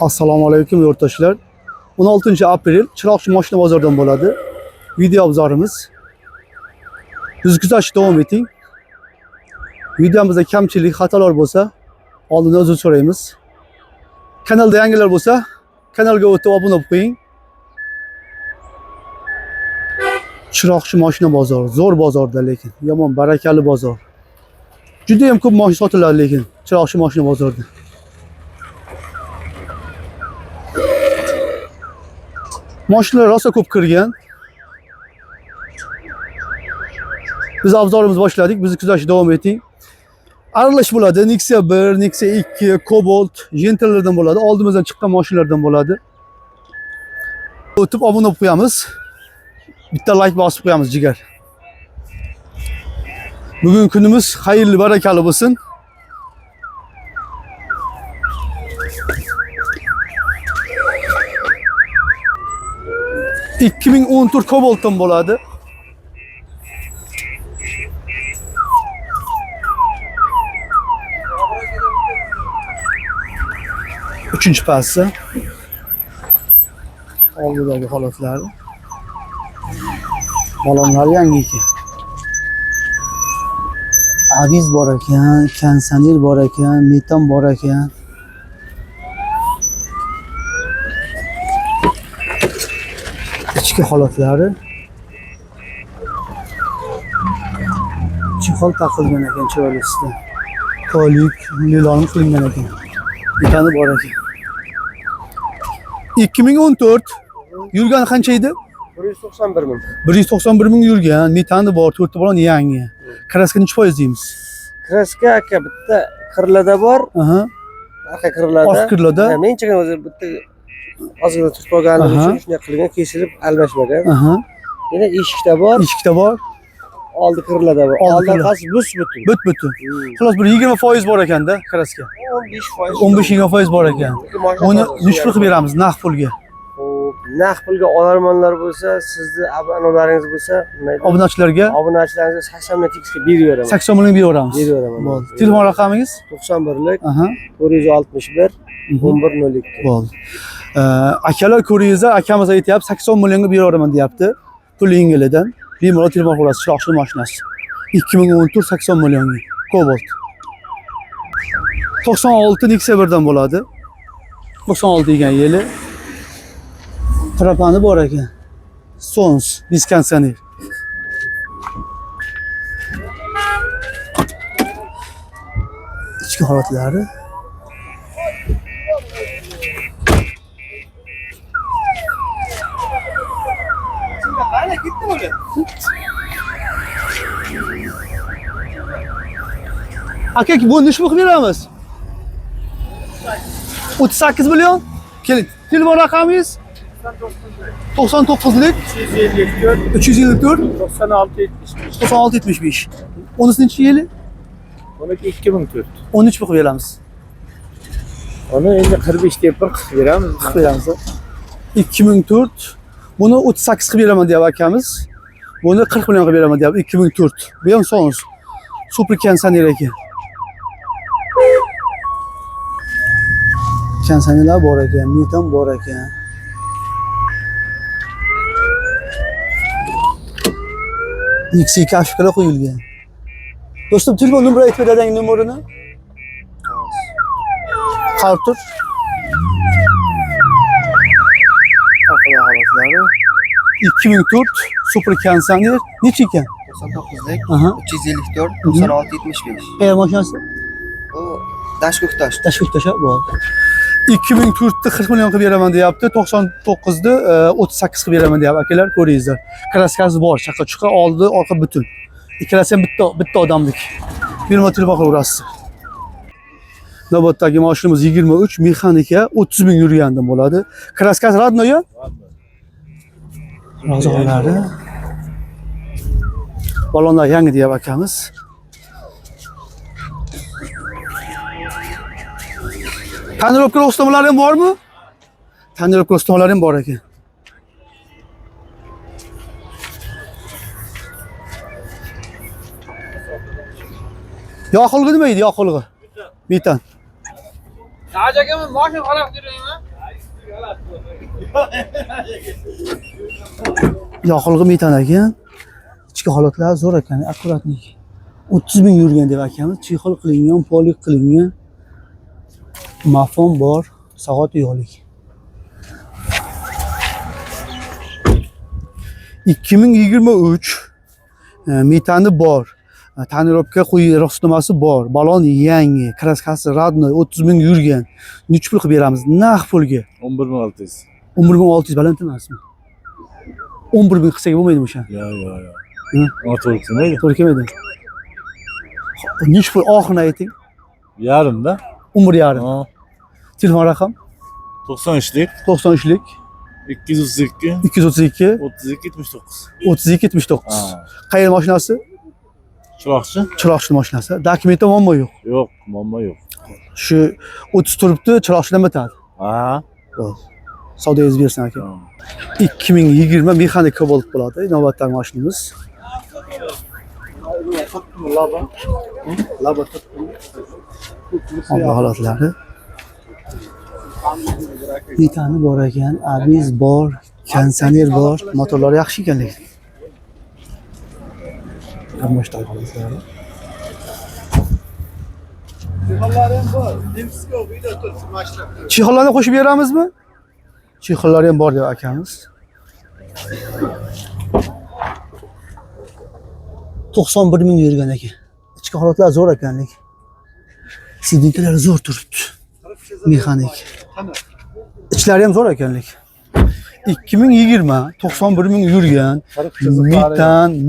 Assalomu alaykum yurtdoshlar. 16 aprel Chiroqchi mashina bozoridan bo'ladi. Video obzorimiz. Bizni kuzatishda davom eting. Videomizda kamchilik, xatolar bo'lsa, oldindan uzr so'raymiz. Kanalda yangilar bo'lsa, kanalga o'tib obuna bo'lib qo'ying. Chiroqchi mashina bozori, zo'r bozorda lekin, yomon barakali bozor. Juda ham ko'p mashina sotiladi lekin Chiroqchi mashina bozorida. Mashinalar rosa ko'p kirgan. Biz obzorimizni boshladik. Bizni kuzatishda davom eting. Aralash bo'ladi. Nexia 1, Nexia 2, Cobalt, Gentle'lardan bo'ladi. Oldimizdan chiqqan mashinalardan bo'ladi. O'tib obuna bo'lib qo'yamiz. Bitta like bosib qo'yamiz jigar. Bugun kunimiz xayrli, barakali bo'lsin. ...2014 Cobalt'tan bo'ladi. Uchinchi passi. Oldidagi holatlari. Balonlar yangi ekan. Aviz bor ekan, konditsioner bor ekan, metan bor ekan. İçki holatlari. Chexol taqilgan ekan chiroylisida. Qo'lik, nilon qilingan ekan. Metani bor ekan. 2014 yurgan qancha edi? 191 ming. 191 ming yurgan. Metani bor, 4 balon yangi. Kraska necha foiz deymiz? Kraska aka bitta qirlada bor. Aha. Aka qirlada. Oq qirlada. Menchigan o'zi bitta ozgina turib qolganligi uchun shunday qilgan, kesilib almashmagan. Aha. Yana eshikda bor. Eshikda bor. Oldi qirlada bor. Oldi qasi bus butun. Butun. Xolos bir 20% bor ekanda kraska. 15%. 15-20% bor ekan. Uni nechta qilib beramiz naqd pulga? Naqd pulga olarmonlar bo'lsa, sizni abonalaringiz bo'lsa, Obunachilarga obunachilaringizga 80 ming tekisga beraveramiz. 80 ming beraveramiz. Bo'ldi. Telefon raqamingiz? 91lik. Aha. 461 1102. Bo'ldi. Akalar ko'ringizlar, akamiz aytyapti 80 millionga beraveraman deyapti. Pul yengilidan. Bemalol telefon qilasiz, Chiroqchi mashinasi. 2014 80 millionga. Cobalt. 96 Nexia 1dan bo'ladi. 96 degan yili. Trapani bor ekan. Sons, diskonditsioner. İchki holatlari. Aka, bu nechta qilib beramiz? 38 million. Keling, telefon raqamingiz? 99'lik 354 96 75. 13. yili? 2004. 13 qilib beramiz. Onu endi 45 deb qilib beramiz. Qilib beramiz. 2004. Buni 38 qilib beraman deyapti akamiz. Buni 40 million qilib beraman deyapti 2004. Bu ham Sons. Super konditsioner ekan. Konditsionerlar bor ekan, metan bor ekan. Nexia kashflar qo'yilgan. Do'stim, telefon nomeri aytib dadang nomerini. Qarab tur. Holatlari 2004 super konditsioner necha ekan? 99lik, Aha. 354, 96, 75. Mashinasi? O Dashko'ktosh. Tashkiltosh bor. 2004'da 40 million qilib beraman deyapti, 99'da 38 qilib beraman deyapti akalar, ko'ringizlar. Kraskasi bor, chaqa-chuqa, oldi, orqa butun. Ikkalasi ham bitta odamlik. Bemalol telefon qilaverasiz. Navbatdagi mashinamiz 23, mexanika 30 ming yurgandan bo'ladi. Kraskasi radnoya? Rozolari. Balonlar yangi deyapti akamiz. Tonirovka rostamlari ham bormi? Tonirovka rostamlari ham bor ekan. Yoqilg'i nima edi, yoqilg'i? Metan. Hacı akam maaşını halak veriyor ya. Yoqilg'i metan ekan. Ichki holatlari zo'r ekan, akkuratnik. 30 ming yurgan deb akamiz, chexol qilingan, polik qilingan. Mafon bor, soat yo'qlik. 2023 metani bor. Tonirovka quyi rostnomasi bor. Balon yangi, kraskasi radnoy 30 ming yurgan. Necha pul qilib beramiz? Naq pulga. 11600. 11600 baland emasmi? 11 ming qilsak bo'lmaydimi o'sha? Yo'q. Ona to'g'ri kelmaydi. To'g'ri kelmaydi. Necha pul oxirini ayting? Yarimda. 11,5. Ha. Telefon raqam 93lik 93lik 232 232 32 79. 32 79. Ha. Qayerda mashinasi? Chiroqchi? Chiroqchi mashinasi. Dokumentda muammo yo'q. Yo'q, muammo yo'q. Shu 30 turibdi, chiroqchidan bitadi. Ha. Savdoyingiz bersin aka. 2020 mexanik Cobalt bo'ladi. Navbatdagi mashinamiz. Alloh holatlari. Metani bor ekan, abiz bor, konditsioner bor, motorlar yaxshi ekan lekin. Almashdagi holatlari. Chexollarni qo'shib beramizmi? Chexollar ham bor deb akamiz. 91 ming yurgan ekan. Ichki holatlar zo'r ekanlik. Sidinkalari zo'r turibdi. Mexanik. Ichlari ham zo'r ekanlik. 2020 91 ming yurgan.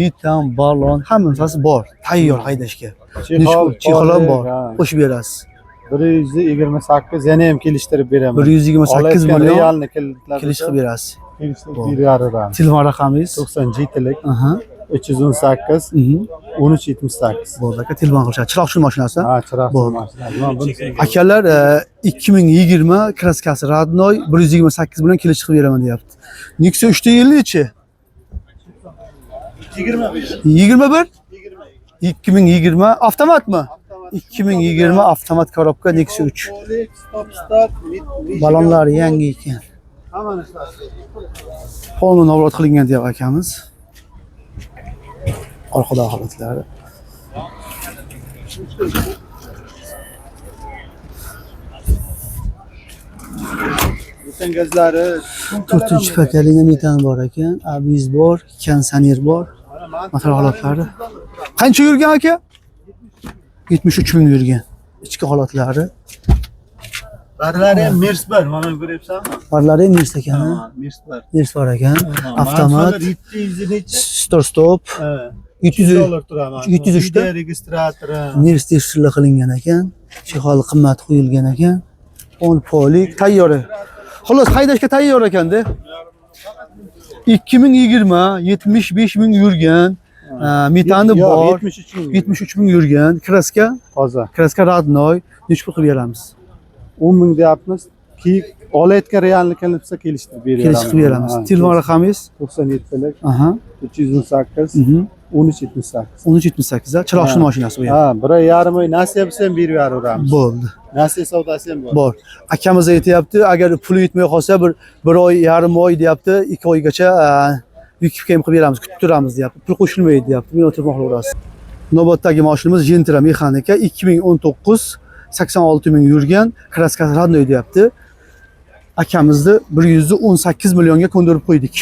Metan, balon hammasi bor. Tayyor haydashga. Chexollar bor. Qo'shib berasiz. 128 yana ham kelishtirib beraman. 128 million realni kelishtirib kelishtirib berasiz. beraman. Telefon raqamingiz 97lik aha 318 1378. bo'ldi aka, telefon qilishadi. Chiroqchi mashinasi. Ha, chiroq Bo'ldi. mashinasi. Akalar 2020 kraskasi radnoy 128 bilan kelishtirib beraman deyapti. Nexia 3 ta 50chi. 21 2020 avtomatmi? 2020 avtomat korobka Nexia 3. Balonlar yangi ekan. Polni navrot qilingan deyap akamiz. Orqada holatlari. Butun gazlari 4-chi paketli metan bor ekan, abiz bor, konditsioner bor. Motor holatlari. Qancha yurgan aka? 73 ming yurgan. Ichki holatlari. barlari ham Mersbar, mana ko'ryapsanmi? Barlari ham Mers ekan. Mersbar. Mers bor ekan. Avtomat, 700 necha? stop. 700 dollar turadi. 703 ta registratori. Mers tekshirlar qilingan ekan. Chexol qimmat qo'yilgan ekan. 10 polik tayyor. Xolos haydashga tayyor ekanda. 2020 75 ming yurgan. Metani bor. 73 ming. 73 ming yurgan. Kraska, Toza. kraska radnoy. Necha pul qilib beramiz? 10 ming deyapmiz. Olayotgan realni kelsa kelishtirib beramiz. Kelishtirib beramiz. Telefon raqamingiz 97lik aha 318 1378. 1378 da chiroqchi mashinasi bu ham. Ha, 1,5 oy nasiya bo'lsa ham berib yuboramiz. Bo'ldi. Nasiya savdosi ham bor. Bor. Akamiz aytayapti, agar puli yetmay qolsa bir oy, yarim oy deyapti, 2 oygacha yukib ham qilib beramiz, kutib turamiz deyapti. Pul qo'shilmaydi deyapti. Meni o'tirib qilaverasiz. Navbatdagi mashinamiz Gentra mexanika 2019 86 ming yurgan, kraskasi radnoy deyapti. Akamizni 118 millionga ko'ndirib qo'ydik.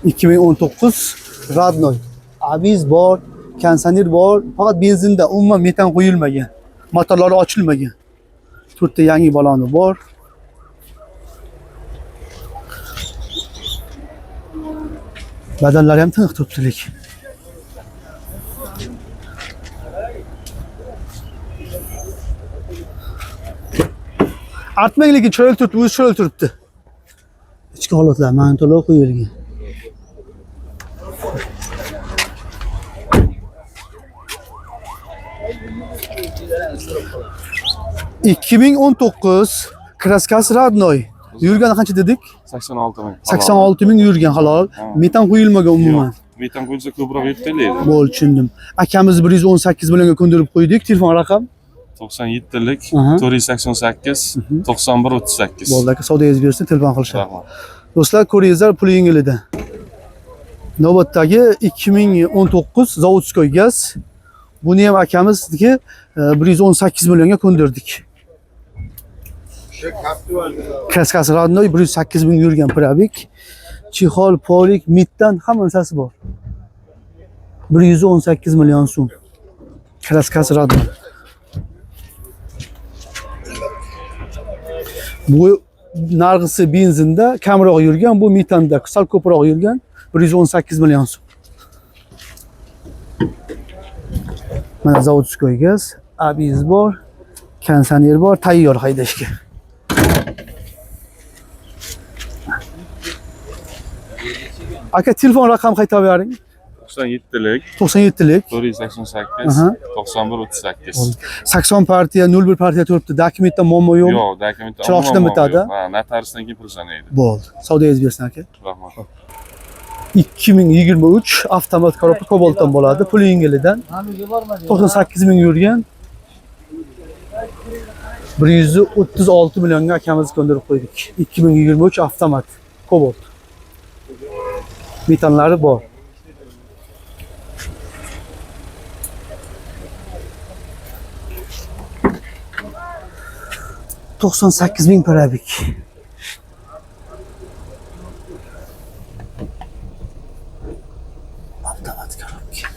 2019 radnoy. Abiz bor, konditsioner bor, faqat benzinda umuman metan qo'yilmagan. Motorlari ochilmagan. 4 ta yangi baloni bor. Badallari ham tiniq turibdilik. Artmang lekin chiroyli turibdi, o'zi chiroyli turibdi. Ichki holatlar monitorlar qo'yilgan. ...2019 kraskasi radnoy. Yurgani qancha dedik? 86 ming. 86 ming yurgan halol. Metan qo'yilmagan umuman. Metan qo'yilsa ko'proq yurtilaydi. Bo'ldi, tushundim. Akamiz 118 millionga ko'ndirib qo'ydik. Telefon raqam 97'lik Aha. 488 91 38. Bo'ldi aka, savdoyingiz bersin, telefon qilishadi. Rahmat. Do'stlar, ko'ringizlar, pul yengilida. Navbatdagi 2019 Zavodskoy gaz. Buni ham akamizniki 118 millionga ko'ndirdik. Kraskasi radnoy 108 ming yurgan probek. Chexol, polik, mitdan hamma narsasi bor. 118 million so'm. Kraskasi radnoy. Bu narg'isi benzinda kamroq yurgan, bu metanda sal ko'proq yurgan 118 million so'm. Mana Zavodskoy gaz, abiz bor, konditsioner bor, tayyor haydashga. Aka, telefon raqam qaytarib bering. 97'lik 97lik 488 Aha. 91 38. 80 partiya, 01 partiya turibdi. Dokumentda muammo yo'qmi? Yo'q, dokumentda Chiroqchidan bitadi. Ha, notariusdan keyin pul sanaydi. Bo'ldi. Savdoyingiz bersin aka. Rahmat. 2023 avtomat korobka Cobaltdan bo'ladi. Pul yengilidan 98 ming yurgan. 136 millionga akamiz ko'ndirib qo'ydik. 2023 avtomat Cobalt. Metanlari bor. $98,000 probek. Avtomat korobka.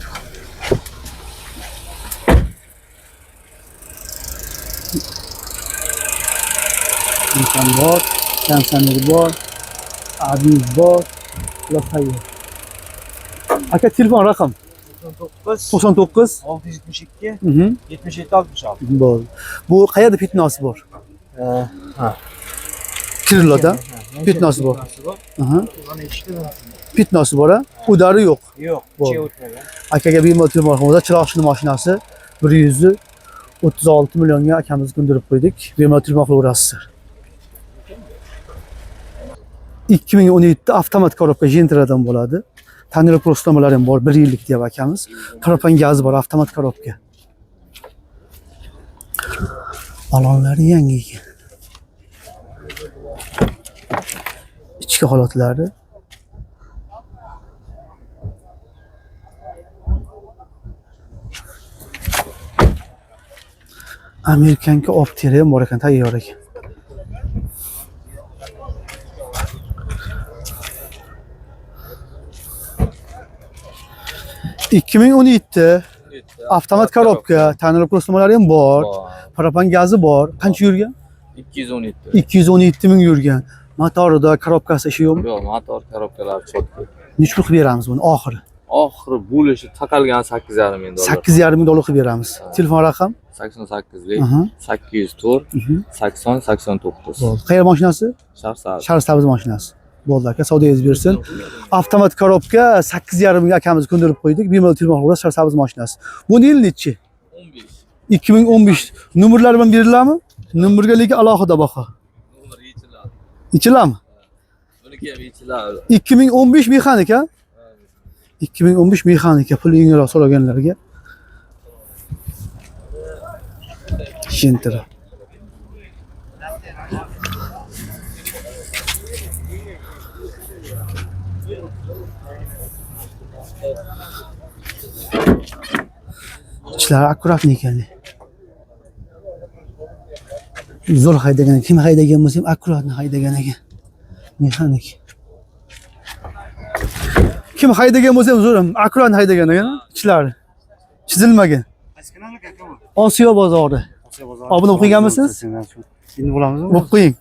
Metan bor, konditsioner bor, abiz bor, ular tayyor. Aka, telefon raqam 99 672 Mhm. 77 66. Bo'ldi. Bu qayerda fitnosi bor? Ha. Kirloda fitnosi bor. Aha. Mana eshitdim. Fitnosi bor, ha? Udari yo'q. Yo'q, Bo'ldi. che o'tmagan. Akaga bemalol telefon qilamiz. Chiroqchini mashinasi 136 millionga akamiz ko'ndirib qo'ydik. Bemalol telefon qilaverasizlar. 2017 avtomat korobka Gentradan bo'ladi. Tanlov prostamolari ham bor, 1 yillik deyap akamiz. Propan gazi bor, avtomat korobka. Balonlari yangi ekan. Ichki holatlari. Amerikanka opteri ham bor ekan, tayyor ekan. ...2017 avtomat korobka, tanlov prostamolari ham bor, propan gazi bor. Qancha yurgan? 217. 217 ming yurgan. Motorida, korobkasi ishi yo'qmi? Yo'q, motor korobkalar chotki. Necha pul qilib beramiz buni oxiri? Oxiri bo'lishi taqalgan 8,5 ming dollar. 8,5 ming dollar qilib beramiz. Telefon raqam? 88lik Aha. 804 80 89. Bo'ldi. Qayerda mashinasi? Shahsar. Shahristamiz mashinasi. Bo'ldi aka, savdoyingiz bersin. Avtomat korobka 8,5 ming akamiz ko'ndirib qo'ydik. Bemalol telefon qilib Shahristamiz mashinasi. Bu yil nechi? 15. 2015. Nomerlari bilan beriladimi? Nomerga lekin alohida baho. Nomer yechiladi. Ichiladimi? Buniki ham yechiladi. 2015 mexanik ha? 2015 mexanika, pul yengilroq so'raganlarga. Gentra. Ichlari akkuratni ekanlar. Zo'r haydagan, kim haydagan bo'lsa ham akkuratni haydagan ekan. Mexanik. Kim haydagan bo'lsa ham zo'r, akkuratni haydagan ekan, ichlari. Chizilmagan. Osiyo bozori. Obuna o'qib qo'yganmisiz? Endi bo'lamizmi? O'qib qo'ying.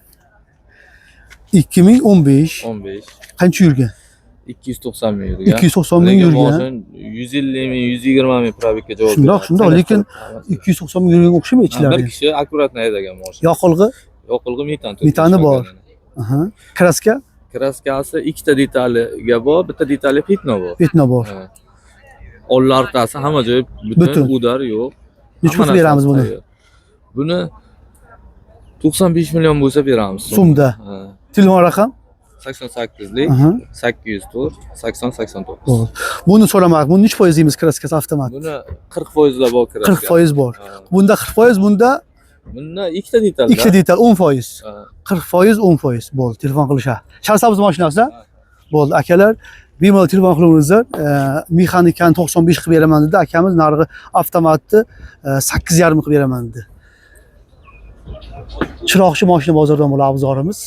2015 15. qancha yurgan? 290 ming yurgan. 290 ming yurgan. 150 ming, 120 ming probekka javob berdi. Shundoq, lekin 290 ming yurgan o'xshamaydi ichlari. Bir kishi akkuratni haydagan mashina. Yoqilg'i? Yoqilg'i metan. Metani bor. Aha. Kraska? Kraskasi ikkita detaliga bor, bitta detali fitno bor. Fitno bor. Ha. Old orqasi hamma joyi Butun. butun, udar yo'q. Necha pul beramiz buni? Buni 95 million bo'lsa beramiz. So'mda. Ha. Telefon raqam? 88lik Aha. 804 80 89. Bo'ldi. Buni so'ramak. Buni necha foiz deymiz kraskasi avtomat? Buni 40% bor kiradi. 40% bor. Ha. Bunda 40%, bunda Bunda ikkita detal. ikkita detal 10%. Ha. 40%, 10%. Bo'ldi, telefon qilishadi. Sharsabz mashinasi. Bo'ldi, akalar, bemalol telefon qilaveringizlar. Mexanikani 95 qilib beraman dedi. Akamiz narxi avtomatni 8,5 qilib beraman dedi. Chiroqchi mashina bozoridan bo'ladi obzorimiz.